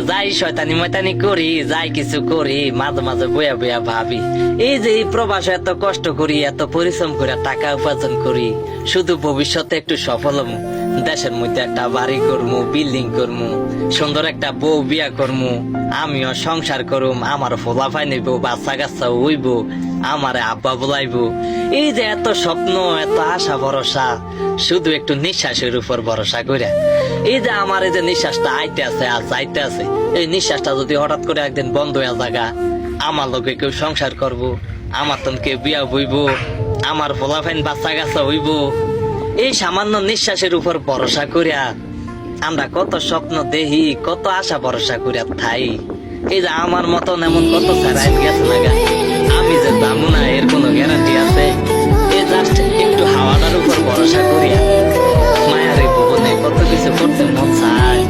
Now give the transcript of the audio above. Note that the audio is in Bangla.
যাই শয়তানি ময়তানি করি, যাই কিছু করি, মাঝে মাঝে বয়া বয়া ভাবি এই যে এই প্রবাসে এত কষ্ট করি, এত পরিশ্রম করে টাকা উপার্জন করি, শুধু ভবিষ্যতে একটু সফল হবো, দেশের মধ্যে একটা বাড়ি করমু, বিল্ডিং করমু, সুন্দর একটা বউ বিয়া করমু, আমিও সংসার করুম, আমার ফোলাফাই নিব, বাচ্চা কাচ্চা হইব, আমারে আব্বা বলাইব। এই যে এত স্বপ্ন, এত আশা ভরসা, শুধু একটু নিঃশ্বাসের উপর ভরসা করে, এই যে আমার এই যে নিঃশ্বাসটা আইতে আছে আর যাইতে আছে, এই নিঃশ্বাসটা যদি হঠাৎ করে একদিন বন্ধ হয়ে জায়গা, আমার লোকে কেউ সংসার করব, আমার তন কেউ বিয়া বইব, আমার ফোলাফাইন বাচ্চা কাচ্চা হইব, এই সামান্য নিঃশ্বাসের উপর ভরসা করিয়া আমরা কত স্বপ্ন দেখি, কত আশা ভরসা করিয়া থাই। এই যে আমার মতন এমন কত ছাড়াই গেছে না গা, আমি যে যাবো না এর কোনো গ্যারান্টি আছে? এই জাস্ট একটু হাওয়াটার উপর ভরসা করিয়া মায়ারে ভুবনে কত কিছু করতে মন চায়।